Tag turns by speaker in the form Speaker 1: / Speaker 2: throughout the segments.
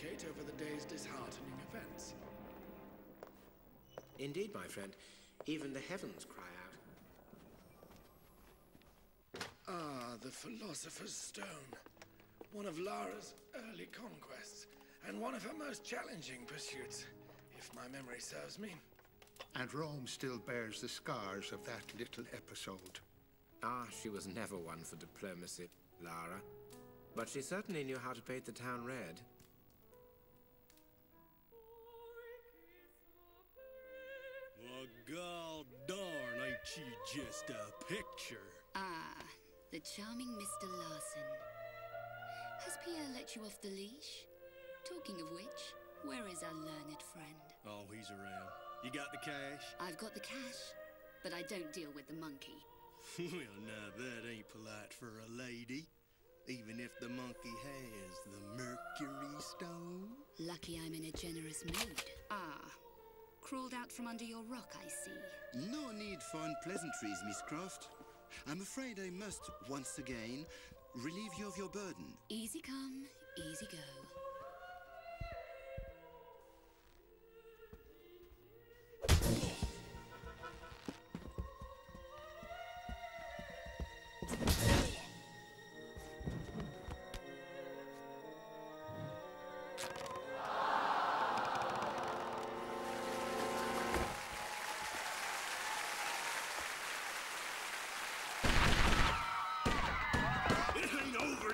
Speaker 1: communicate over the day's disheartening events.
Speaker 2: Indeed, my friend. Even the heavens cry out.
Speaker 1: Ah, the Philosopher's Stone. One of Lara's early conquests, and one of her most challenging pursuits, if my memory serves me.
Speaker 3: And Rome still bears the scars of that little episode.
Speaker 2: Ah, she was never one for diplomacy, Lara. But she certainly knew how to paint the town red.
Speaker 4: Well, god darn, ain't she just a picture?
Speaker 5: Ah, the charming Mr. Larson. Has Pierre let you off the leash? Talking of which, where is our learned friend?
Speaker 4: Oh, he's around. You got the cash?
Speaker 5: I've got the cash, but I don't deal with the monkey.
Speaker 4: Well, now that ain't polite for a lady. Even if the monkey has the Mercury Stone.
Speaker 5: Lucky I'm in a generous mood. Ah, crawled out from under your rock, I see.
Speaker 6: No need for unpleasantries, Miss Croft. I'm afraid I must, once again, relieve you of your burden.
Speaker 5: Easy come, easy go.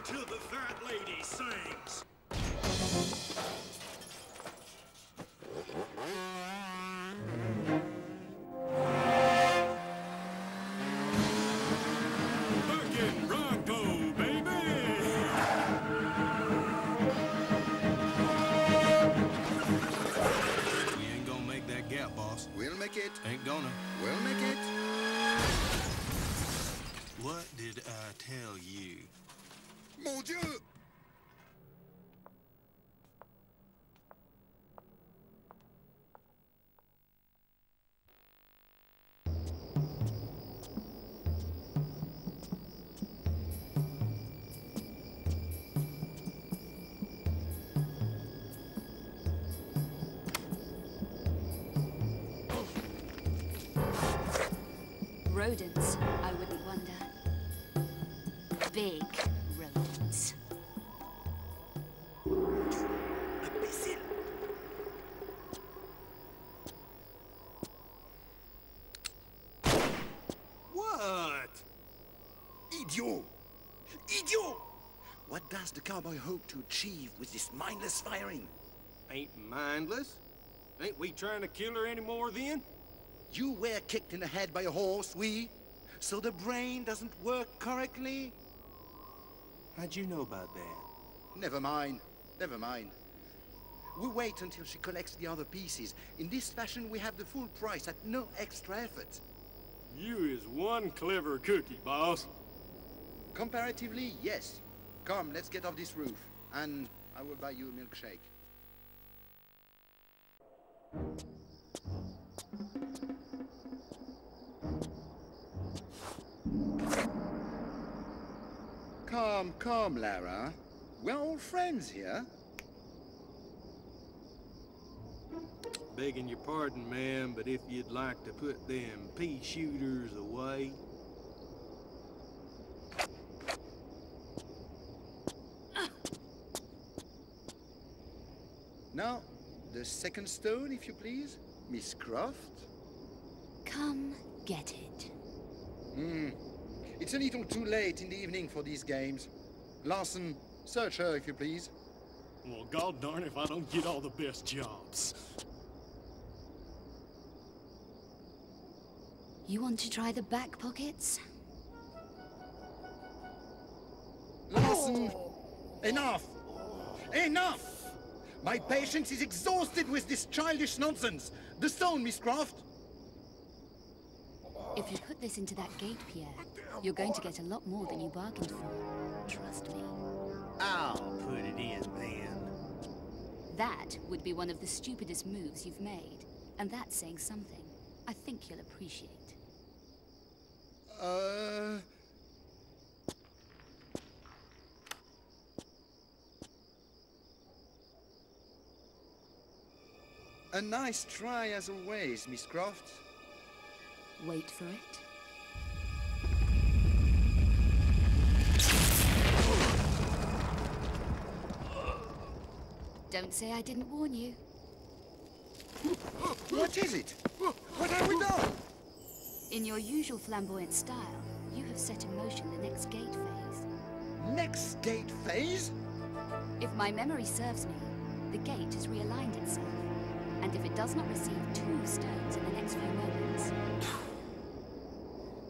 Speaker 4: Till the fat lady sings. Fucking Bronco, baby! We ain't gonna make that gap, boss.
Speaker 6: We'll make it.
Speaker 4: Ain't gonna.
Speaker 6: We'll make it.
Speaker 4: What did I tell you?
Speaker 6: Mon Dieu!
Speaker 5: Rodents, I wouldn't wonder. Big rodents.
Speaker 4: What?
Speaker 6: Idiot! Idiot! What does the cowboy hope to achieve with this mindless firing?
Speaker 4: Ain't mindless. Ain't we trying to kill her anymore then?
Speaker 6: You were kicked in the head by a horse, oui? So the brain doesn't work correctly?
Speaker 4: How'd you know about that?
Speaker 6: Never mind. Never mind. We wait until she collects the other pieces. In this fashion, we have the full price at no extra effort.
Speaker 4: You is one clever cookie, boss.
Speaker 6: Comparatively, yes. Come, let's get off this roof. And I will buy you a milkshake. Calm, calm, Lara. We're all friends here.
Speaker 4: Begging your pardon, ma'am, but if you'd like to put them pea shooters away.
Speaker 6: Now, the second stone, if you please, Miss Croft.
Speaker 5: Come get it.
Speaker 6: It's a little too late in the evening for these games. Larson, search her, if you please.
Speaker 4: Well, god darn if I don't get all the best jobs.
Speaker 5: You want to try the back pockets?
Speaker 6: Larson! Enough! Enough! My patience is exhausted with this childish nonsense. The stone, Miss Croft.
Speaker 5: If you put this into that gate, Pierre, you're going to get a lot more than you bargained for. Trust me.
Speaker 4: I'll put it in then.
Speaker 5: That would be one of the stupidest moves you've made. And that's saying something. I think you'll appreciate.
Speaker 6: A nice try as always, Miss Croft.
Speaker 5: Wait for it. Don't say I didn't warn you.
Speaker 6: What is it? What have we done?
Speaker 5: In your usual flamboyant style, you have set in motion the next gate phase.
Speaker 6: Next gate phase?
Speaker 5: If my memory serves me, the gate has realigned itself. And if it does not receive 2 stones in the next few moments...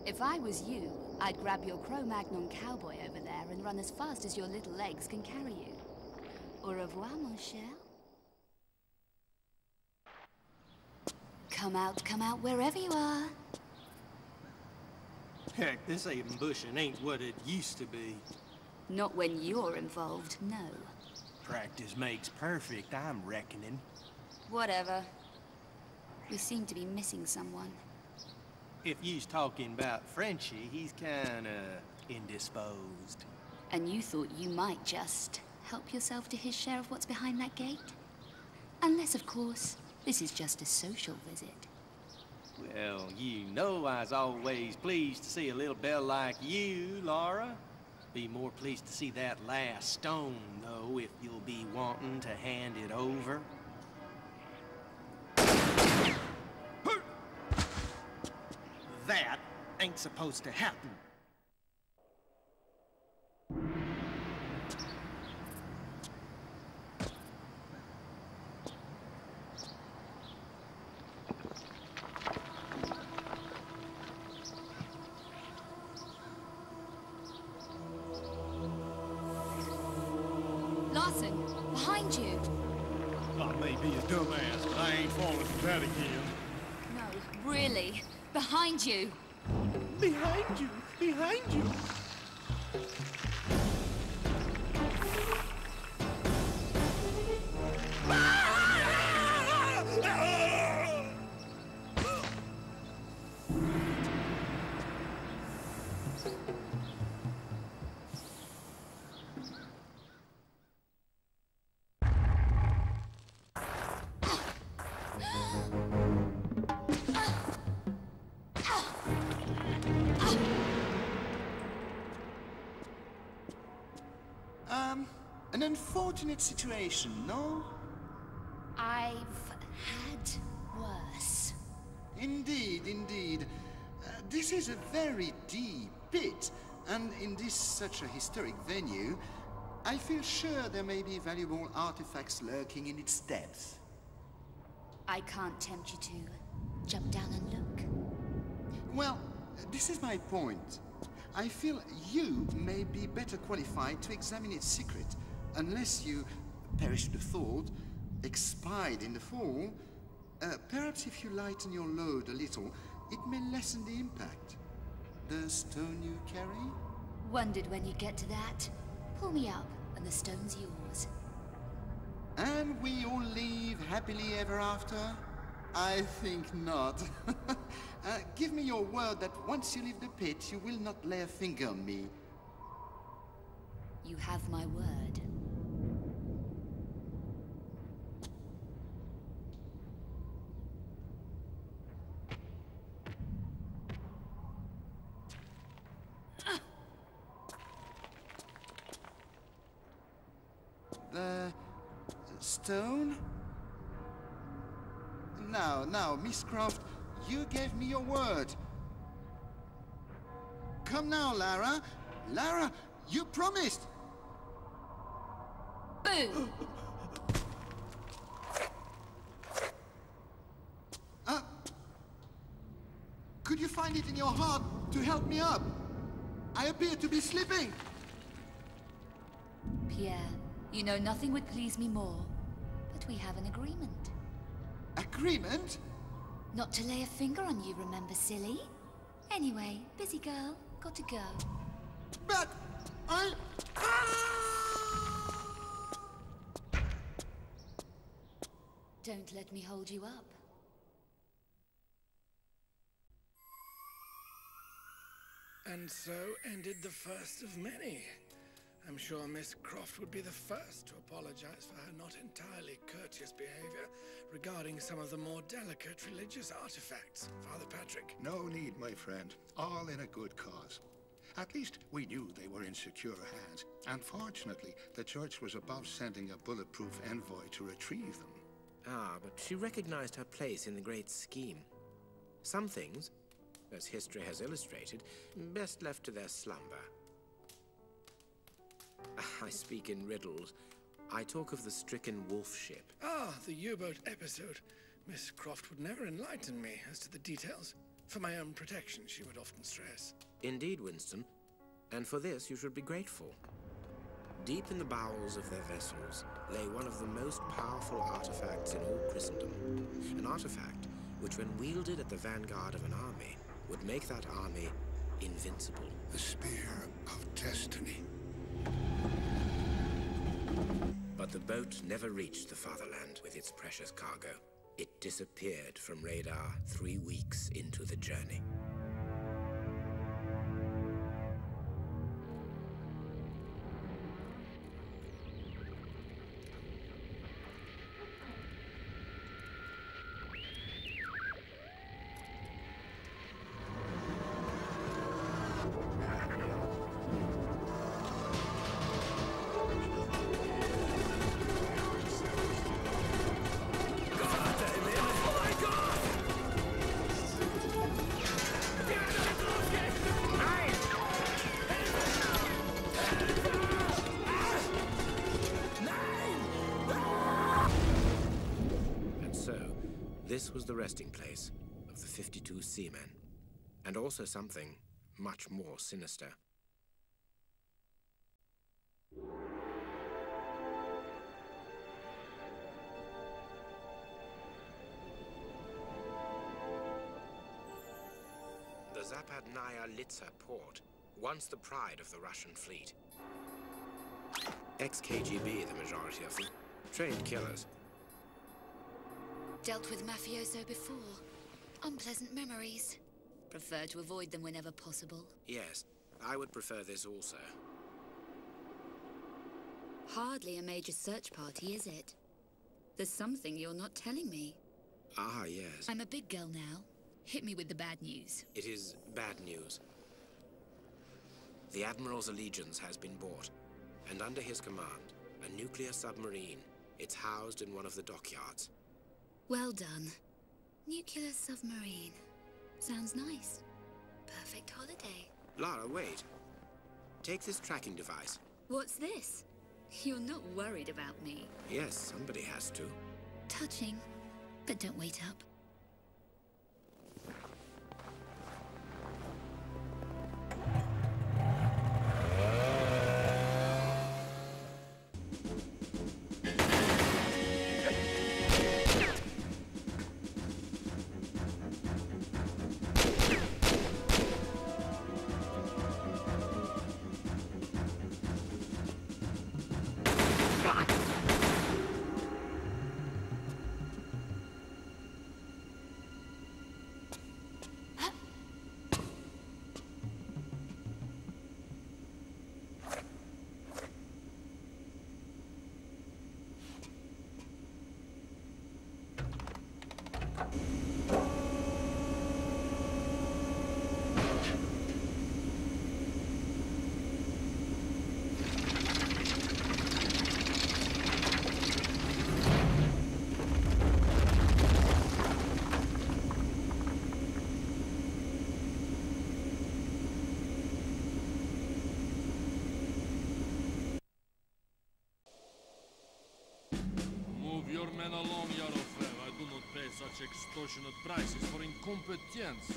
Speaker 5: If I was you, I'd grab your Cro-Magnon cowboy over there and run as fast as your little legs can carry you. Au revoir, mon cher. Come out, wherever you are.
Speaker 4: Heck, this ambushing ain't what it used to be.
Speaker 5: Not when you're involved, no.
Speaker 4: Practice makes perfect, I'm reckoning.
Speaker 5: Whatever. We seem to be missing someone.
Speaker 4: If you's talking about Frenchie, he's kinda indisposed.
Speaker 5: And you thought you might just help yourself to his share of what's behind that gate? Unless, of course, this is just a social visit.
Speaker 4: Well, you know I was always pleased to see a little belle like you, Laura. Be more pleased to see that last stone, though, if you'll be wanting to hand it over. That ain't supposed to happen.
Speaker 5: Larson, behind you!
Speaker 7: I may be a dumbass, but I ain't falling for that again.
Speaker 5: No, really. Behind you!
Speaker 7: Behind you! Behind you!
Speaker 6: An unfortunate situation, no?
Speaker 5: I've had worse.
Speaker 6: Indeed, indeed. This is a very deep pit, and in this such a historic venue, I feel sure there may be valuable artifacts lurking in its depths.
Speaker 5: I can't tempt you to jump down and look.
Speaker 6: Well, this is my point. I feel you may be better qualified to examine its secret, unless you, perish the thought, expired in the fall. Perhaps if you lighten your load a little, it may lessen the impact. The stone you carry?
Speaker 5: Wondered when you'd get to that. Pull me up, and the stone's yours.
Speaker 6: And we all live happily ever after? I think not. Give me your word that once you leave the pit, you will not lay a finger on me.
Speaker 5: You have my word.
Speaker 6: The stone? Now, Miss Croft, you gave me your word. Come now, Lara. Lara, you promised!
Speaker 5: Boo!
Speaker 6: Could you find it in your heart to help me up? I appear to be slipping.
Speaker 5: Pierre, you know nothing would please me more, but we have an agreement.
Speaker 6: Agreement?
Speaker 5: Not to lay a finger on you, remember, silly? Anyway, busy girl, got to go.
Speaker 6: But I...
Speaker 5: Don't let me hold you up.
Speaker 1: And so ended the first of many. I'm sure Miss Croft would be the first to apologize for her not entirely courteous behavior regarding some of the more delicate religious artifacts, Father Patrick.
Speaker 3: No need, my friend. All in a good cause. At least we knew they were in secure hands. And fortunately, the church was above sending a bulletproof envoy to retrieve them.
Speaker 2: Ah, but she recognized her place in the great scheme. Some things, as history has illustrated, best left to their slumber. I speak in riddles. I talk of the stricken wolf ship.
Speaker 1: Ah, the U-boat episode. Miss Croft would never enlighten me as to the details. For my own protection, she would often stress.
Speaker 2: Indeed, Winston. And for this, you should be grateful. Deep in the bowels of their vessels lay one of the most powerful artifacts in all Christendom. An artifact which, when wielded at the vanguard of an army, would make that army invincible.
Speaker 3: The Spear of Destiny.
Speaker 2: But the boat never reached the fatherland with its precious cargo. It disappeared from radar 3 weeks into the journey. This was the resting place of the 52 seamen, and also something much more sinister. The Zapadnaya Litsa port, once the pride of the Russian fleet. Ex-KGB, the majority of them, trained killers.
Speaker 5: Dealt with mafioso before. Unpleasant memories. Prefer to avoid them whenever possible.
Speaker 2: Yes, I would prefer this also.
Speaker 5: Hardly a major search party, is it? There's something you're not telling me.
Speaker 2: Ah, yes.
Speaker 5: I'm a big girl now. Hit me with the bad news.
Speaker 2: It is bad news. The Admiral's allegiance has been bought, and under his command, a nuclear submarine. It's housed in one of the dockyards.
Speaker 5: Well done. Nuclear submarine. Sounds nice. Perfect holiday.
Speaker 2: Lara, wait. Take this tracking device.
Speaker 5: What's this? You're not worried about me.
Speaker 2: Yes, somebody has to.
Speaker 5: Touching, but don't wait up.
Speaker 7: Your men along, Yarofev. I do not pay such extortionate prices for incompetence.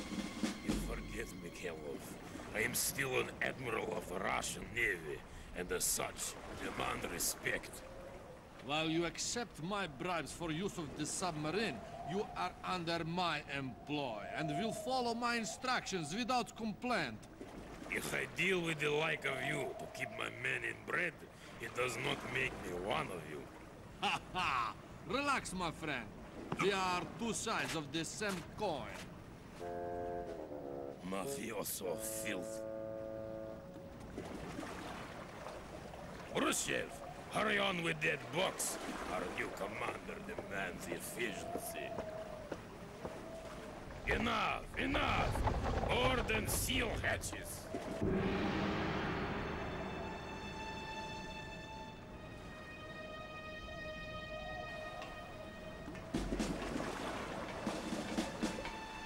Speaker 8: You forget, Mikhailov. I am still an admiral of the Russian Navy, and as such, demand respect.
Speaker 7: While you accept my bribes for use of the submarine, you are under my employ, and will follow my instructions without complaint.
Speaker 8: If I deal with the like of you to keep my men in bread, it does not make me one of you.
Speaker 7: Ha ha! Relax, my friend. We are two sides of the same coin.
Speaker 8: Mafioso filth. Khrushchev, hurry on with that box. Our new commander demands efficiency. Enough, enough! Board and seal hatches.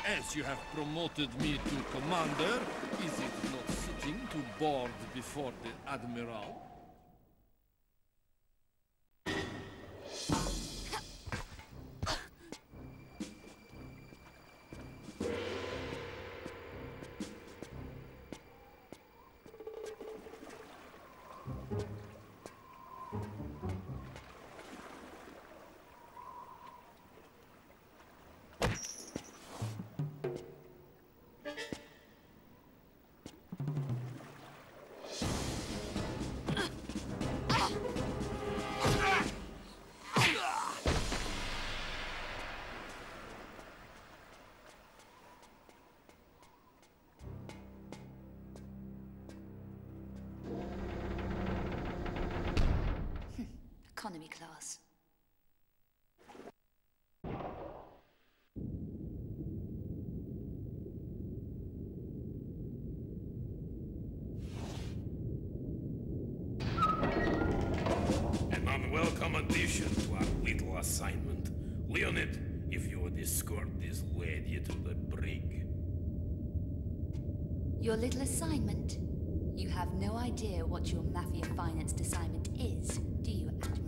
Speaker 7: As you have promoted me to commander, is it not fitting to board before the admiral?
Speaker 5: Economy class.
Speaker 8: An unwelcome addition to our little assignment. Leonid, if you would escort this lady to the brig.
Speaker 5: Your little assignment? You have no idea what your mafia-financed assignment is, do you, Admiral?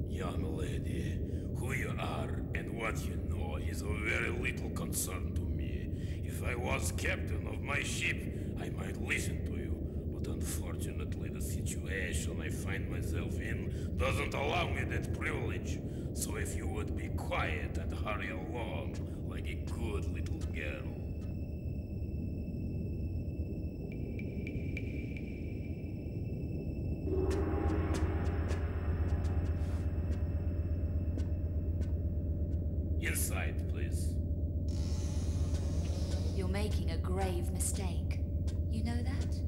Speaker 8: Young lady, who you are and what you know is of very little concern to me. If I was captain of my ship, I might listen to you. But unfortunately, the situation I find myself in doesn't allow me that privilege. So if you would be quiet and hurry along like a good little girl. Inside, please.
Speaker 5: You're making a grave mistake. You know that?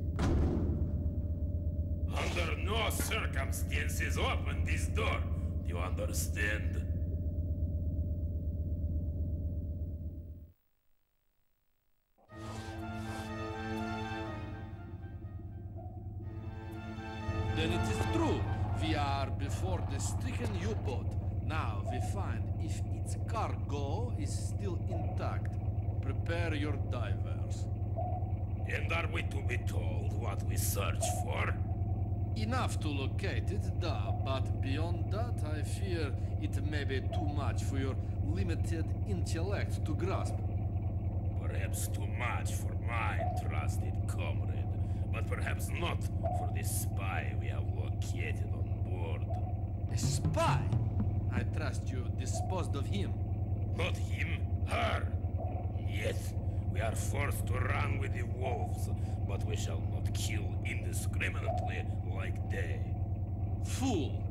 Speaker 8: Under no circumstances open this door. Do you understand?
Speaker 7: Then it is true. We are before the stricken U-boat. Now we find if its cargo is still intact. Prepare your divers.
Speaker 8: And are we to be told what we search for?
Speaker 7: Enough to locate it, but beyond that, I fear it may be too much for your limited intellect to grasp.
Speaker 8: Perhaps too much for my trusted comrade, but perhaps not for the spy we have located on board.
Speaker 7: A spy? I trust you disposed of him.
Speaker 8: Not him, her. Yes, we are forced to run with the wolves, but we shall not kill indiscriminately like they.
Speaker 7: Fool!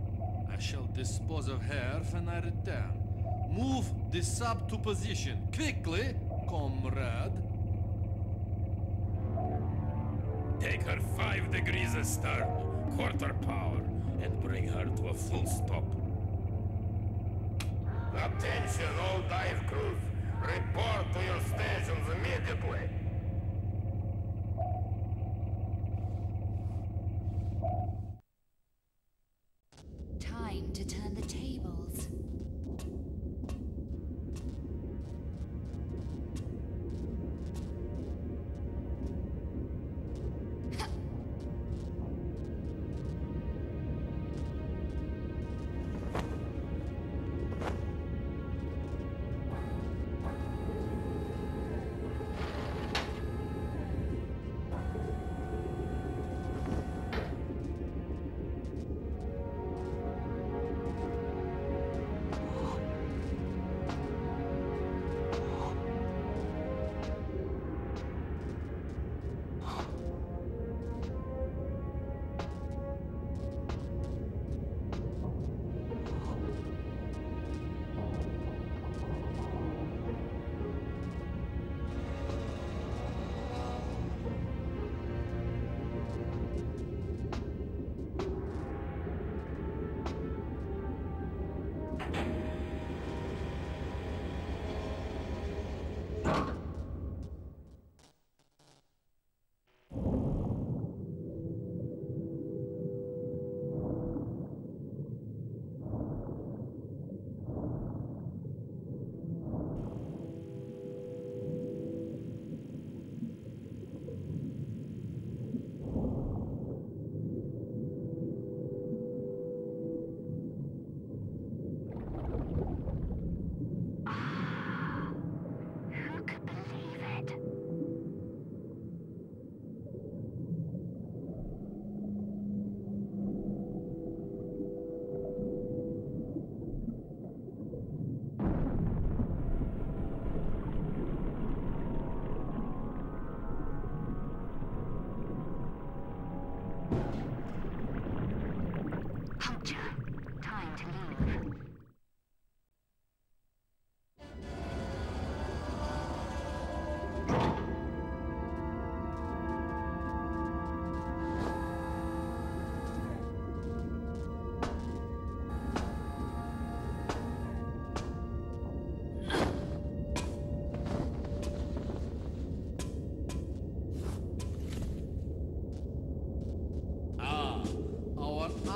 Speaker 7: I shall dispose of her when I return. Move the sub to position, quickly, comrade.
Speaker 8: Take her 5 degrees astern, quarter power, and bring her to a full stop. Attention, all dive crews! Report to your stations immediately!
Speaker 5: Time to turn the tables.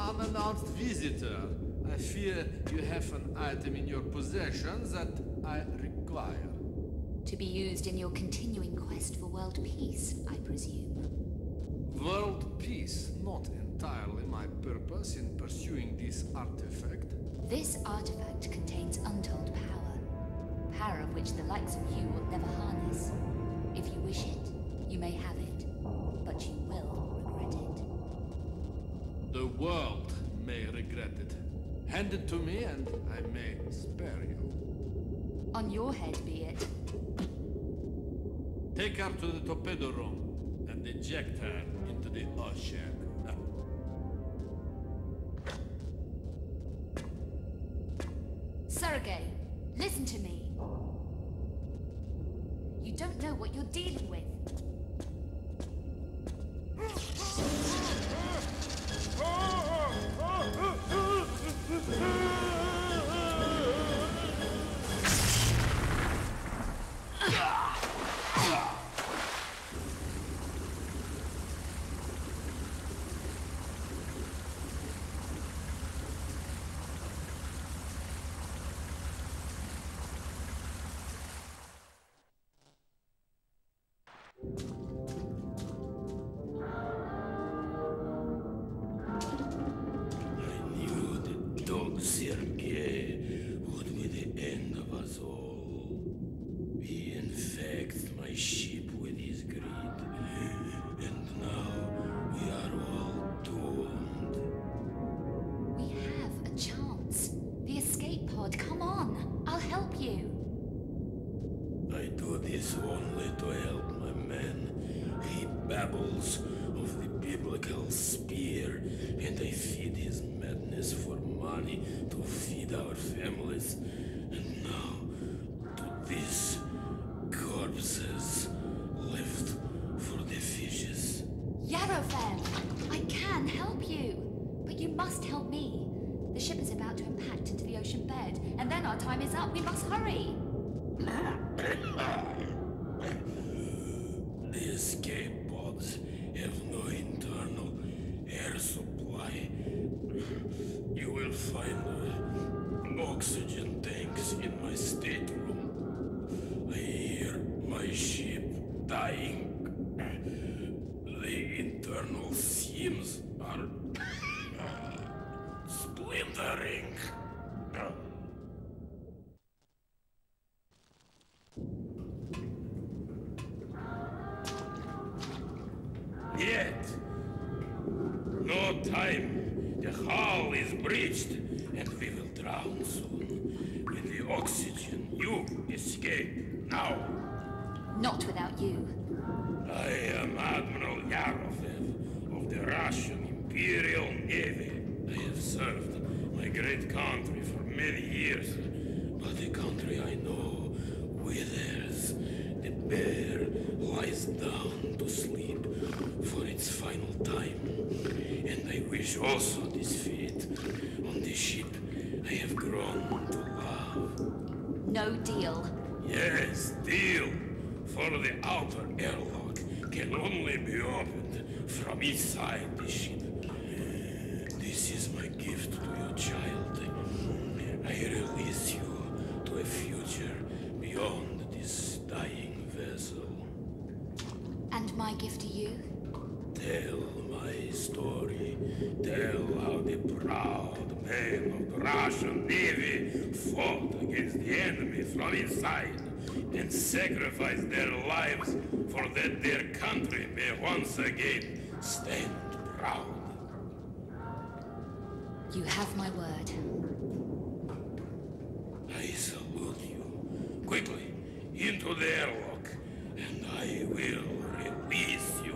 Speaker 7: Unannounced visitor. I fear you have an item in your possession that I require.
Speaker 5: To be used in your continuing quest for world peace, I presume.
Speaker 7: World peace, not entirely my purpose in pursuing this artifact.
Speaker 5: This artifact contains untold power. Power of which the likes of you will never harness. If you wish it, you may have it, but you will regret it.
Speaker 7: The world may regret it. Hand it to me and I may spare you.
Speaker 5: On your head be it.
Speaker 7: Take her to the torpedo room and eject her into the ocean.
Speaker 5: Sergei, listen to me. You don't know what you're dealing with.
Speaker 8: Sergei would be the end of us all. He infects my ship with his greed, and now we are all doomed.
Speaker 5: We have a chance. The escape pod, come on. I'll help you.
Speaker 8: I do this only to help my man. He babbles of the biblical spear, and I feed his madness for money to feed our families. And now, to these corpses left for the fishes.
Speaker 5: Yarofem, I can help you. But you must help me. The ship is about to impact into the ocean bed, and then our time is up. We must hurry.
Speaker 8: The escape pods have no internal air supply. You will find oxygen tanks in my stateroom. I hear my ship dying. The internal seams are splintering. Yet, no time. The hull is breached, and we will drown soon. With the oxygen, you escape now.
Speaker 5: Not without you.
Speaker 8: I am Admiral Yarofev of the Russian Imperial Navy. I have served my great country for many years, but the country I know withers. The bear lies down to sleep for its final time, and I wish also this fate on the ship I have grown to love.
Speaker 5: No deal.
Speaker 8: Yes, deal. For the outer airlock can only be opened from inside the ship. This is my gift to your child. I release you to a future beyond this dying vessel.
Speaker 5: And my gift to you?
Speaker 8: Tell my story. Tell how the proud men of the Russian Navy fought against the enemy from inside and sacrificed their lives for that their country may once again stand proud.
Speaker 5: You have my word.
Speaker 8: I salute you. Quickly, into the airlock, and I will release you.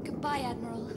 Speaker 5: Goodbye, Admiral.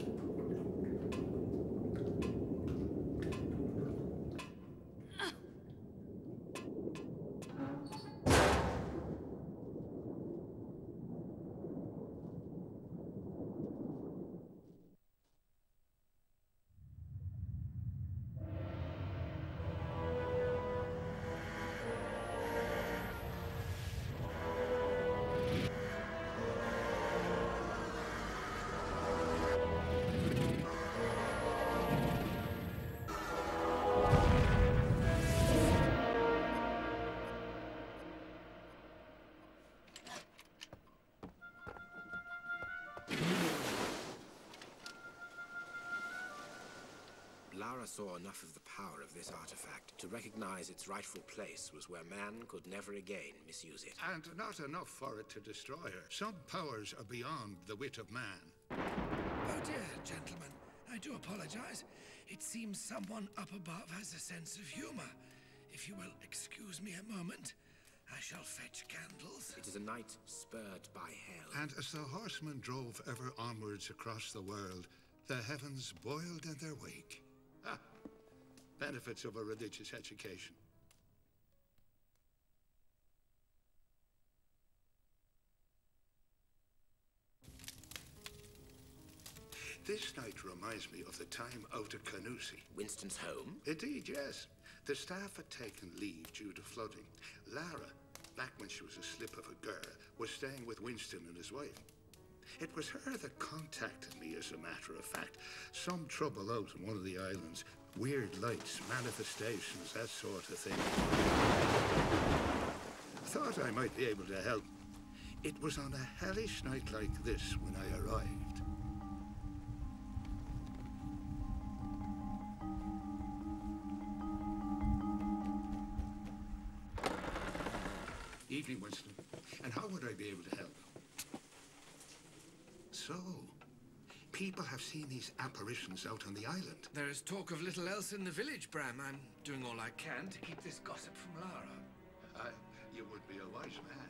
Speaker 2: Lara saw enough of the power of this artifact to recognize its rightful place was where man could never again misuse it.
Speaker 3: And not enough for it to destroy her. Some powers are beyond the wit of man.
Speaker 1: Oh dear, gentlemen. I do apologize. It seems someone up above has a sense of humor. If you will excuse me a moment, I shall fetch candles.
Speaker 2: It is a night spurred by hell.
Speaker 3: And as the horsemen drove ever onwards across the world, the heavens boiled in their wake. Ah, benefits of a religious education. This night reminds me of the time out at Canusi.
Speaker 2: Winston's home?
Speaker 3: Indeed, yes. The staff had taken leave due to flooding. Lara, back when she was a slip of a girl, was staying with Winston and his wife. It was her that contacted me, as a matter of fact. Some trouble out on one of the islands. Weird lights, manifestations, that sort of thing. Thought I might be able to help. It was on a hellish night like this when I arrived. Evening, Winston. And how would I be able to help? So, people have seen these apparitions out on the island.
Speaker 1: There is talk of little else in the village, Bram. I'm doing all I can to keep this gossip from Lara.
Speaker 3: You would be a wise man.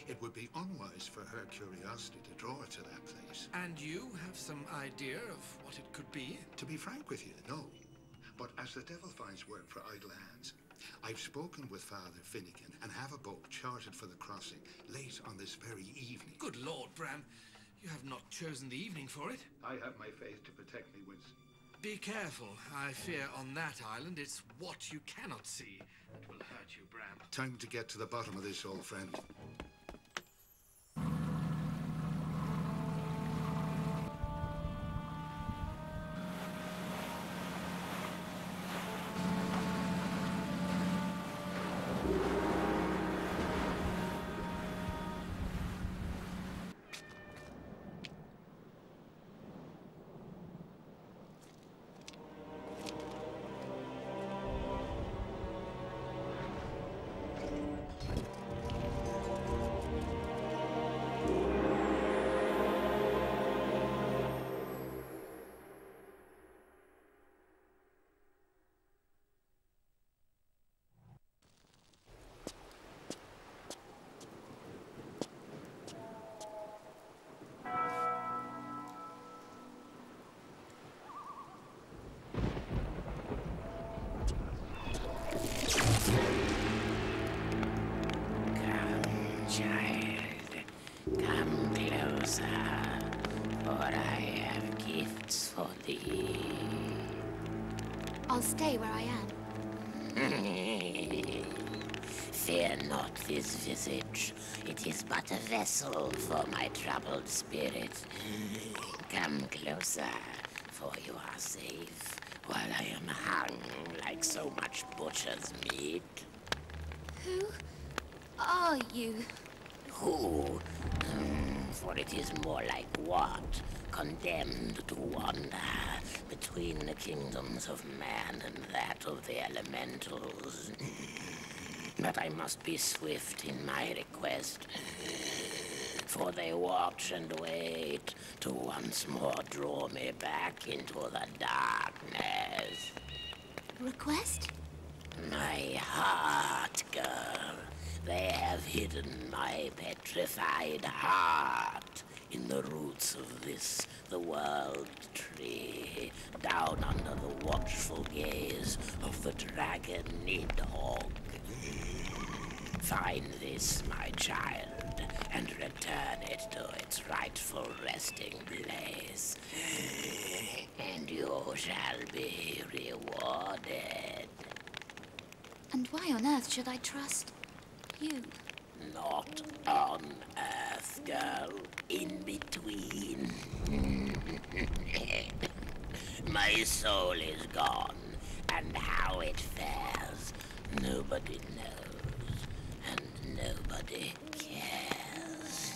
Speaker 3: It would be unwise for her curiosity to draw her to that place.
Speaker 1: And you have some idea of what it could be?
Speaker 3: To be frank with you, no. But as the devil finds work for idle hands, I've spoken with Father Finnegan and have a boat chartered for the crossing late on this very evening.
Speaker 1: Good Lord, Bram. You have not chosen the evening for it.
Speaker 3: I have my faith to protect me, Winston.
Speaker 1: Be careful. I fear on that island it's what you cannot see that will hurt you, Bram.
Speaker 3: Time to get to the bottom of this, old friend.
Speaker 9: Come closer, for I have gifts for thee.
Speaker 5: I'll stay where I am.
Speaker 9: Fear not this visage. It is but a vessel for my troubled spirit. Come closer, for you are safe, while I am hung like so much butcher's meat.
Speaker 5: Who are you?
Speaker 9: Who? For it is more like what? Condemned to wander between the kingdoms of man and that of the elementals. But I must be swift in my request, for they watch and wait to once more draw me back into the darkness.
Speaker 5: Request?
Speaker 9: My heart, girl. They have hidden my petrified heart in the roots of this, the world tree, down under the watchful gaze of the dragon Nidhogg. Find this, my child, and return it to its rightful resting place, and you shall be rewarded.
Speaker 5: And why on earth should I trust you?
Speaker 9: Not on Earth, girl. In between. My soul is gone, and how it fares, nobody knows, and nobody cares.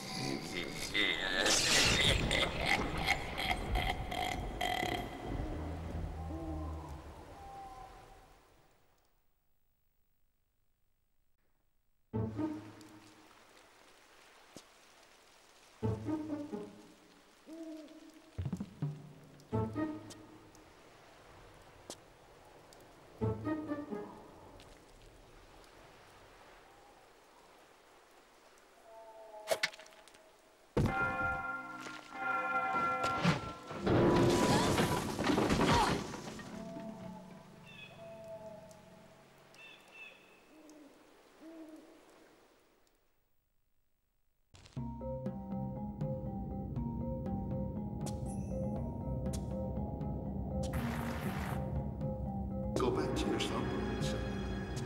Speaker 3: Go back to your slumber, son.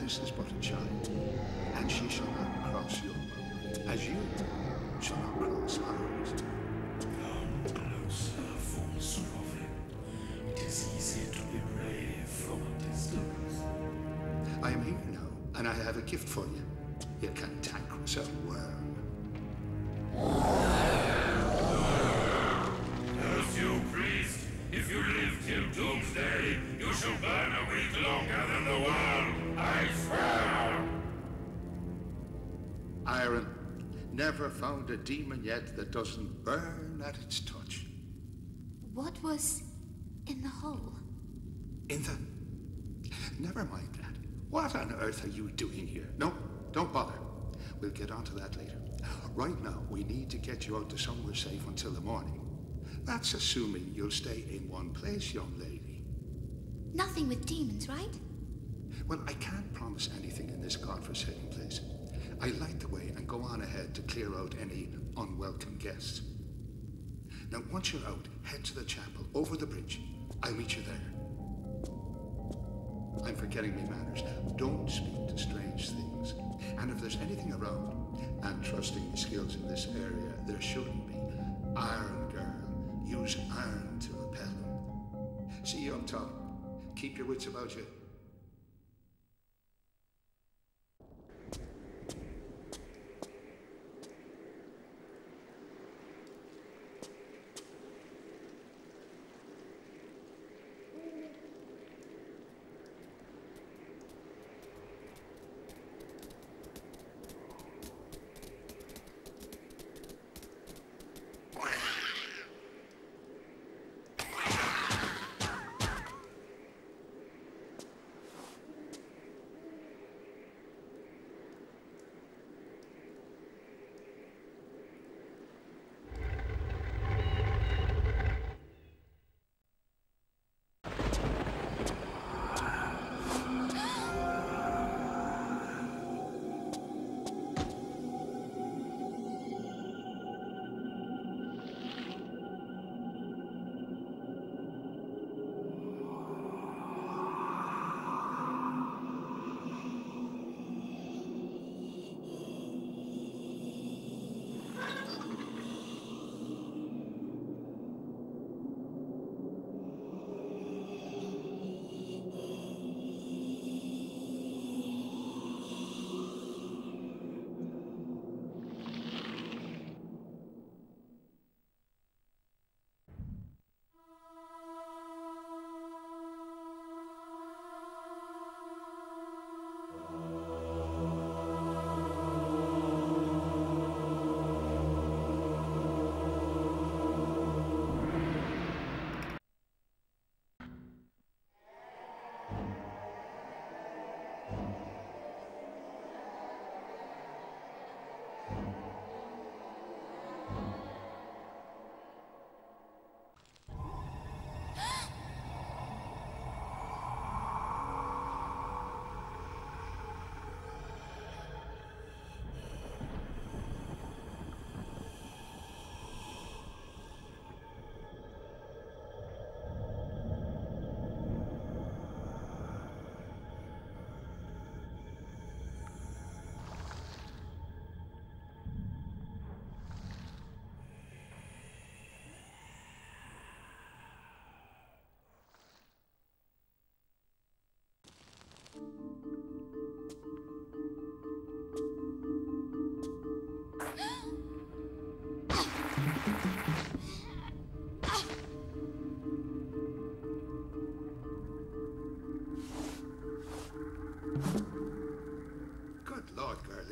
Speaker 3: This is but a child, and she shall not cross your boundary, as you shall not cross ours.
Speaker 8: Come closer, false prophet. It is easy to be brave from a distance.
Speaker 3: I am here now, and I have a gift for you. You cantankerous old worm.
Speaker 8: Curse you, priest! If you live till doomsday, you shall burn a week longer than the world, I swear!
Speaker 3: Iron, never found a demon yet that doesn't burn at its touch.
Speaker 5: What was in the hole?
Speaker 3: In the... Never mind that. What on earth are you doing here? No, don't bother. We'll get onto that later. Right now, we need to get you out to somewhere safe until the morning. That's assuming you'll stay in one place, young lady.
Speaker 5: Nothing with demons, right?
Speaker 3: Well, I can't promise anything in this godforsaken place. I light the way and go on ahead to clear out any unwelcome guests. Now, once you're out, head to the chapel, over the bridge. I'll meet you there. I'm forgetting me manners. Don't speak to strange things. And if there's anything around, and trusting my skills in this area, there shouldn't be. Iron girl, use iron to repel them. See you up top. Keep your wits about you.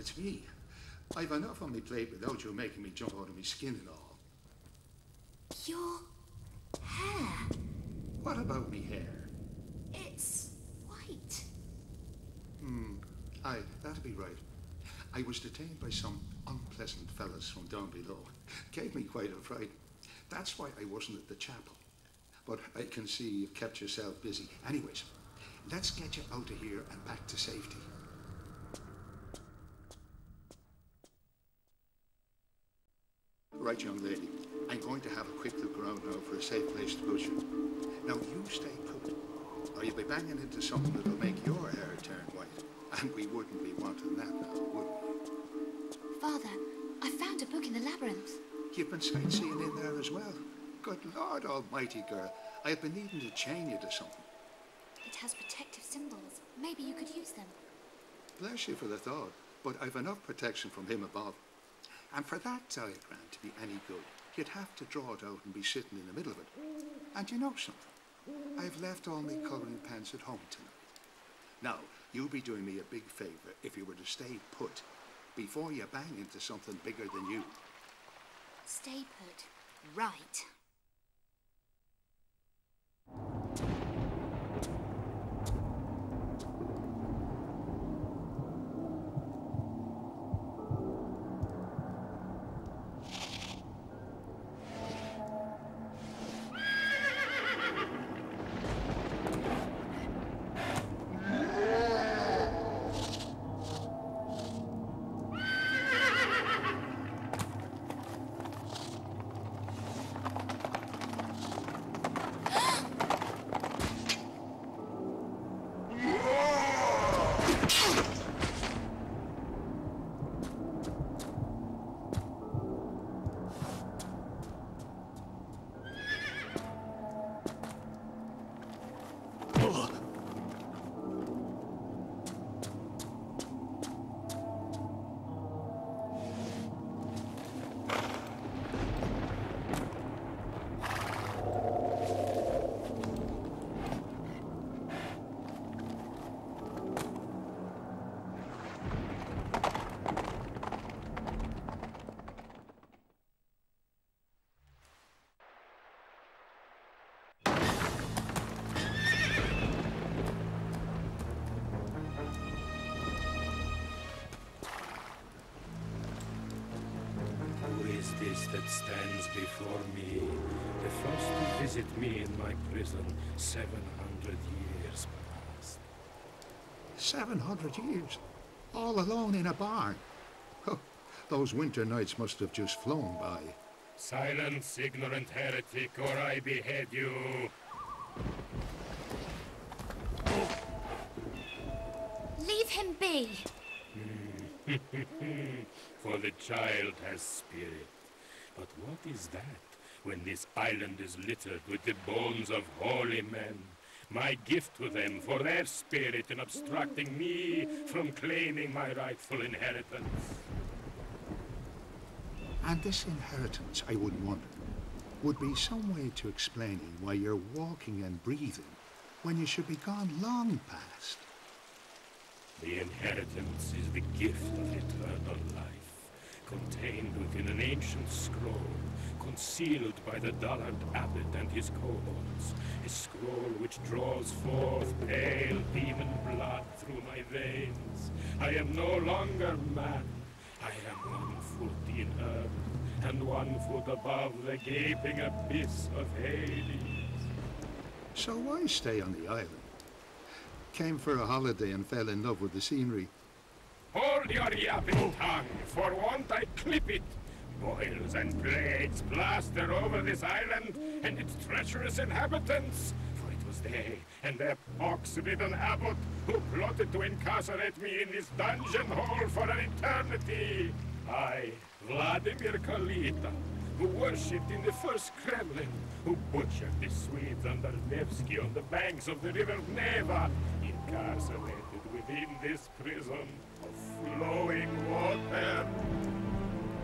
Speaker 3: it's me. I've enough on my plate without you making me jump out of my skin and all.
Speaker 5: Your hair.
Speaker 3: What about me hair?
Speaker 5: It's white.
Speaker 3: Aye, that'd be right. I was detained by some unpleasant fellas from down below. Gave me quite a fright. That's why I wasn't at the chapel. But I can see you've kept yourself busy. Anyways, let's get you out of here and back to safety. Right, young lady. I'm going to have a quick look around now for a safe place to put you. Now, you stay put, or you'll be banging into something that'll make your hair turn white. And we wouldn't be wanting that now, would we?
Speaker 5: Father, I found a book in the labyrinth.
Speaker 3: You've been sightseeing in there as well. Good Lord almighty, girl. I've been needing to chain you to something.
Speaker 5: It has protective symbols. Maybe you could use them.
Speaker 3: Bless you for the thought, but I've enough protection from him above. And for that diagram to be any good, you'd have to draw it out and be sitting in the middle of it. And you know something? I've left all my colouring pens at home tonight. Now, you'd be doing me a big favour if you were to stay put before you bang into something bigger than you.
Speaker 5: Stay put. Right.
Speaker 8: This that stands before me, the first to visit me in my prison 700 years past.
Speaker 3: 700 years? All alone in a barn? Oh, those winter nights must have just flown by.
Speaker 8: Silence, ignorant heretic, or I behead you.
Speaker 5: Leave him be.
Speaker 8: For the child has spirit. But what is that, when this island is littered with the bones of holy men? My gift to them for their spirit in obstructing me from claiming my rightful inheritance.
Speaker 3: And this inheritance, I would wonder, would be some way to explaining why you're walking and breathing when you should be gone long past.
Speaker 8: The inheritance is the gift of eternal life, contained within an ancient scroll, concealed by the dullard abbot and his cohorts, a scroll which draws forth pale demon blood through my veins. I am no longer man. I am 1 foot in earth, and 1 foot above the gaping abyss of Hades.
Speaker 3: So why stay on the island? Came for a holiday and fell in love with the scenery.
Speaker 8: Hold your yapping tongue, for want I clip it. Boils and plagues plaster over this island and its treacherous inhabitants. For it was they and their pox-ridden abbot who plotted to incarcerate me in this dungeon hole for an eternity. I, Vladimir Kalita, who worshipped in the first Kremlin, who butchered the Swedes under Nevsky on the banks of the river Neva, incarcerated within this prison of flowing water.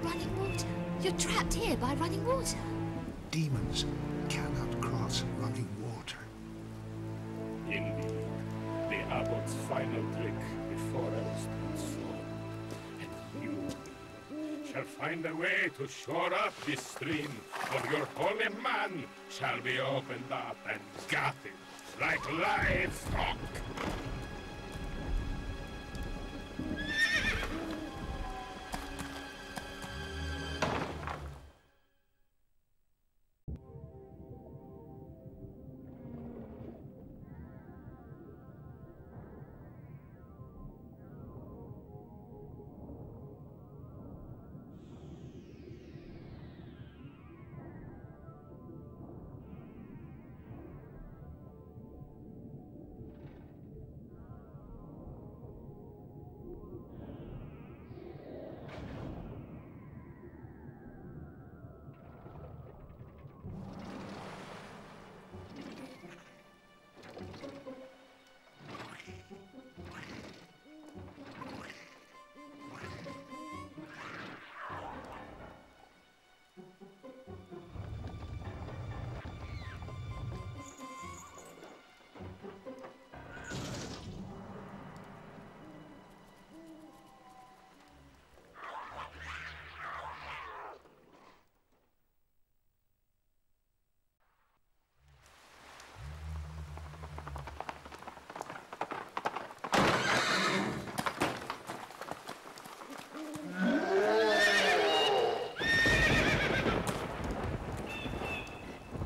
Speaker 5: Running water? You're trapped here by running water?
Speaker 3: Demons cannot cross running water.
Speaker 8: Indeed, the abbot's final trick before I was transformed. And shall find a way to shore up this stream, or your holy man shall be opened up and gutted like livestock.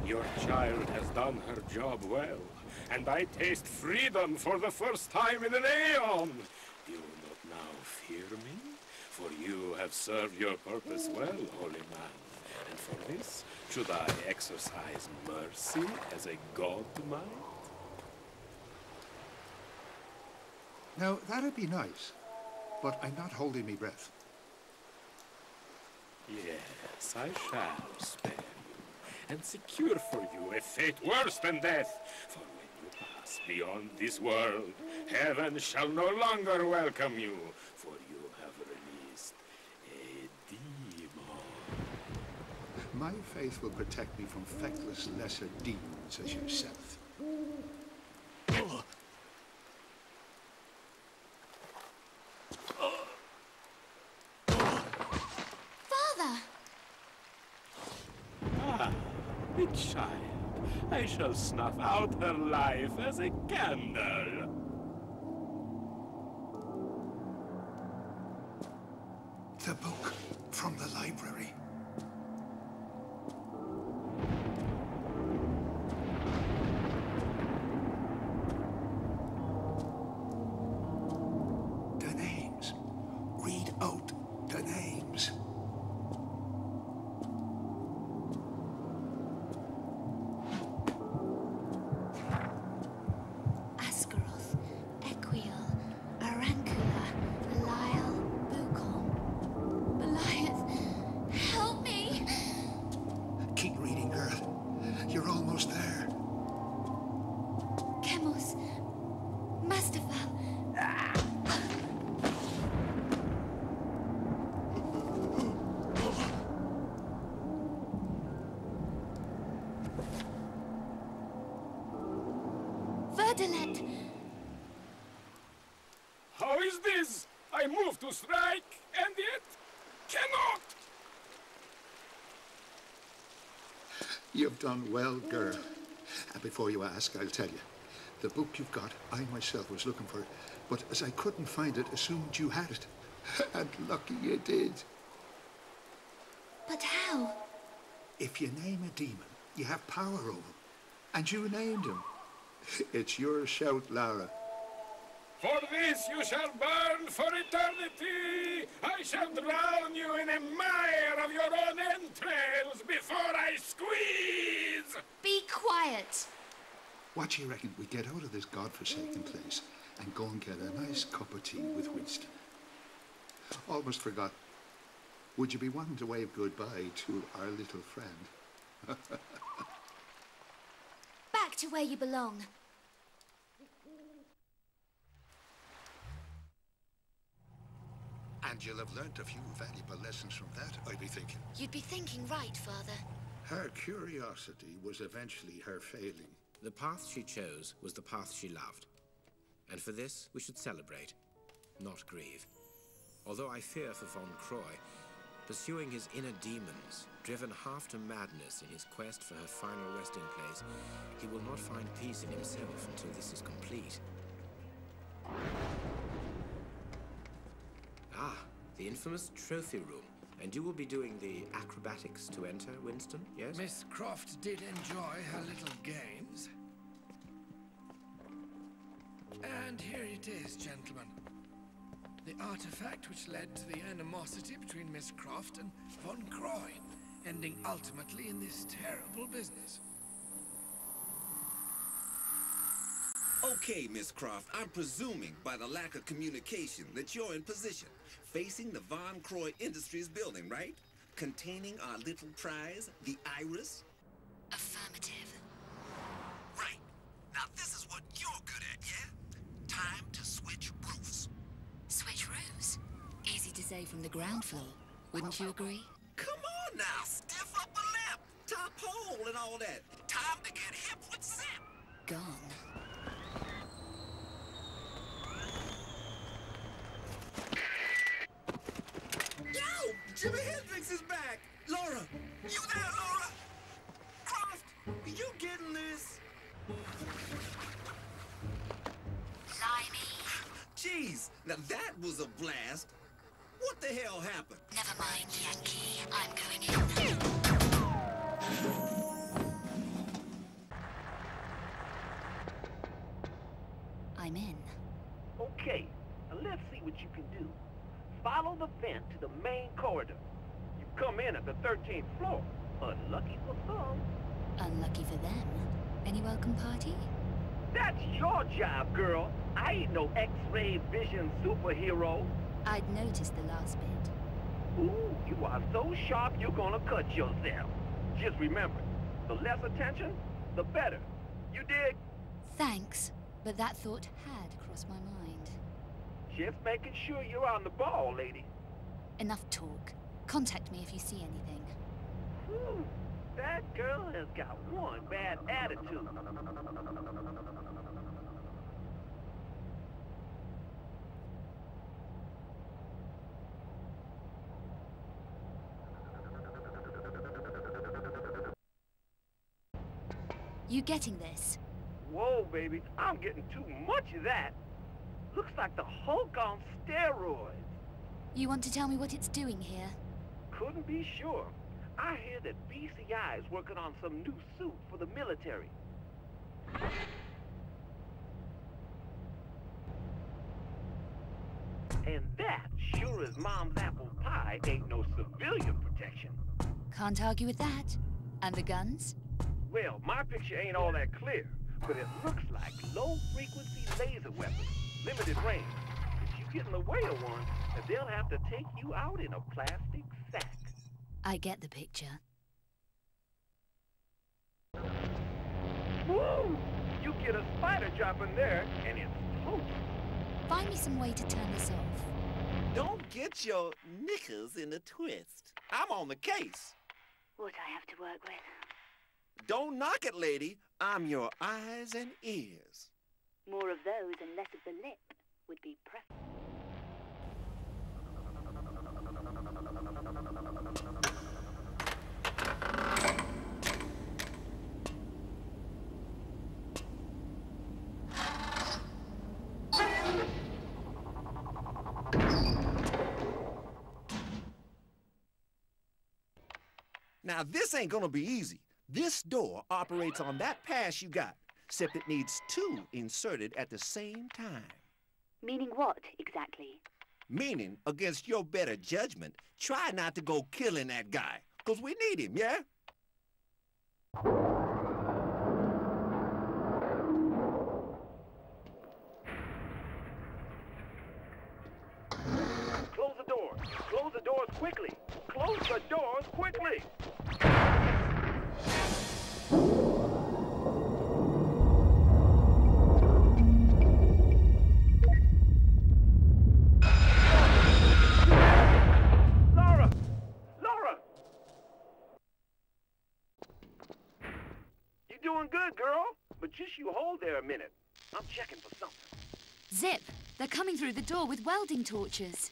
Speaker 8: Your child has done her job well, and I taste freedom for the first time in an aeon. Do you not now fear me? For you have served your purpose well, holy man. And for this, should I exercise mercy as a god might?
Speaker 3: Now, that'd be nice, but I'm not holding me breath.
Speaker 8: Yes, I shall spare you, and secure for you a fate worse than death. For when you pass beyond this world, heaven shall no longer welcome you, for you have released a demon.
Speaker 3: My faith will protect me from feckless lesser demons as yourself.
Speaker 8: The child, I shall snuff out her life as a candle.
Speaker 3: The book from the library. The names. Read out the names.
Speaker 8: How is this? I move to strike, and yet cannot.
Speaker 3: You've done well, girl. And before you ask, I'll tell you. The book you've got, I myself was looking for it, but as I couldn't find it, assumed you had it. And lucky you did.
Speaker 5: But how?
Speaker 3: If you name a demon, you have power over him. And you named him. It's your shout, Lara.
Speaker 8: For this you shall burn for eternity! I shall drown you in a mire of your own entrails before I squeeze!
Speaker 5: Be quiet!
Speaker 3: What do you reckon we get out of this godforsaken place and go and get a nice cup of tea with Winston? Almost forgot. Would you be wanting to wave goodbye to our little friend?
Speaker 5: Back to where you belong.
Speaker 3: And you'll have learnt a few valuable lessons from that, I'd be thinking.
Speaker 5: You'd be thinking right, Father.
Speaker 3: Her curiosity was eventually her failing.
Speaker 2: The path she chose was the path she loved. And for this, we should celebrate, not grieve. Although I fear for von Croy, Pursuing his inner demons, driven half to madness in his quest for her final resting place, he will not find peace in himself until this is complete. Ah, the infamous trophy room. And you will be doing the acrobatics to enter, Winston, yes?
Speaker 1: Miss Croft did enjoy her little games. And here it is, gentlemen. The artifact which led to the animosity between Miss Croft and Von Croy, ending ultimately in this terrible business.
Speaker 10: Okay, Miss Croft, I'm presuming by the lack of communication that you're in position, facing the Von Croy Industries building, right? Containing our little prize, the Iris?
Speaker 5: Affirmative.
Speaker 10: Right. Now this is what you're good at, yeah? Time to switch roofs.
Speaker 5: Switch roofs? Easy to say from the ground floor, wouldn't you agree?
Speaker 10: Come on now, stiff up a lip, top hole and all that. Time to get hip with Zip.
Speaker 5: Gone.
Speaker 10: Yo, Jimi Hendrix is back. Laura, you there, Laura? Croft, you getting this?
Speaker 5: Blimey.
Speaker 10: Jeez, now that was a blast. What the hell happened?
Speaker 5: Never mind, Yankee. I'm going in. I'm in.
Speaker 11: Okay, now let's see what you can do. Follow the vent to the main corridor. You come in at the 13th floor. Unlucky for some.
Speaker 5: Unlucky for them. Any welcome party?
Speaker 11: That's your job, girl. I ain't no X-ray vision superhero.
Speaker 5: I'd noticed the last bit.
Speaker 11: Ooh, you are so sharp you're gonna cut yourself. Just remember, the less attention, the better. You dig?
Speaker 5: Thanks, but that thought had crossed my mind.
Speaker 11: Just making sure you're on the ball, lady.
Speaker 5: Enough talk. Contact me if you see anything.
Speaker 11: Whew, that girl has got one bad attitude.
Speaker 5: You getting this?
Speaker 11: Whoa, baby, I'm getting too much of that. Looks like the Hulk on steroids.
Speaker 5: You want to tell me what it's doing here?
Speaker 11: Couldn't be sure. I hear that BCI is working on some new suit for the military. And that, sure as Mom's apple pie, ain't no civilian protection.
Speaker 5: Can't argue with that. And the guns?
Speaker 11: Well, my picture ain't all that clear, but it looks like low-frequency laser weapons, limited range. If you get in the way of one, they'll have to take you out in a plastic sack.
Speaker 5: I get the picture.
Speaker 11: Woo! You get a spider drop in there, and it's toast.
Speaker 5: Find me some way to turn this off.
Speaker 10: Don't get your knickers in a twist. I'm on the case.
Speaker 12: What I have to work with.
Speaker 10: Don't knock it, lady. I'm your eyes and ears.
Speaker 12: More of those and less of the lip would be preferable.
Speaker 10: Now, this ain't gonna be easy. This door operates on that pass you got, except it needs two inserted at the same time.
Speaker 12: Meaning what, exactly?
Speaker 10: Meaning, against your better judgment, try not to go killing that guy, 'cause we need him, yeah?
Speaker 11: Close the doors. Close the doors quickly. Close the doors quickly. Laura! Laura! You doing good, girl? But just you hold there a minute. I'm checking for something.
Speaker 5: Zip! They're coming through the door with welding torches.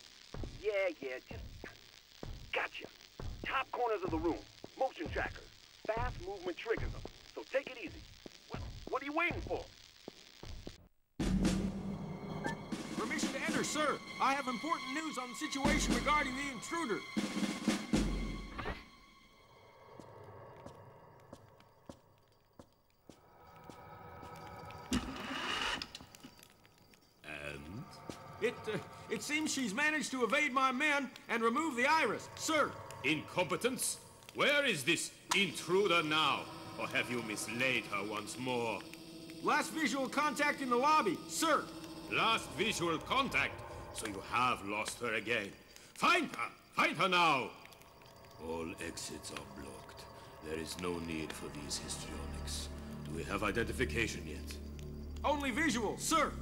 Speaker 11: Yeah, just... Gotcha. top corners of the room. Motion trackers. Fast movement triggers them. So take it easy. Well, what are you waiting for?
Speaker 13: Permission to enter, sir. I have important news on the situation regarding the intruder. It seems she's managed to evade my men and remove the iris, sir.
Speaker 8: Incompetence? Where is this intruder now? Or have you mislaid her once more?
Speaker 13: Last visual contact in the lobby, sir.
Speaker 8: Last visual contact? So you have lost her again. Find her! Find her now! All exits are blocked. There is no need for these histrionics. Do we have identification yet?
Speaker 13: Only visual, sir.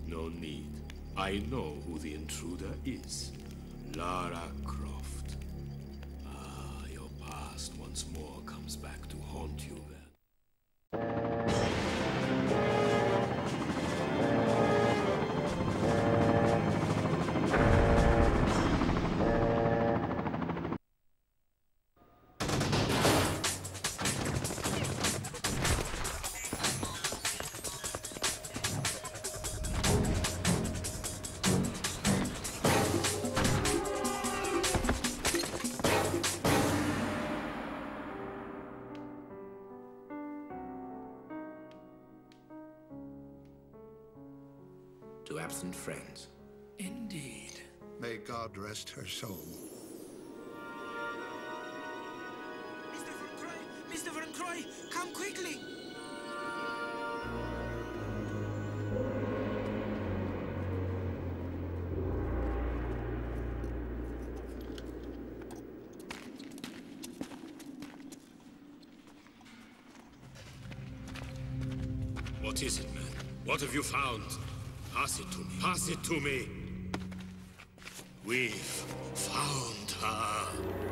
Speaker 8: No need. I know who the intruder is. Lara Croft. Ah, your past once more comes back to haunt you then.
Speaker 2: To absent friends.
Speaker 1: Indeed.
Speaker 3: May God rest her soul.
Speaker 2: Mr. Van Croy, come quickly!
Speaker 8: What is it, man? What have you found? Pass it to me. Pass it to me. We've found her.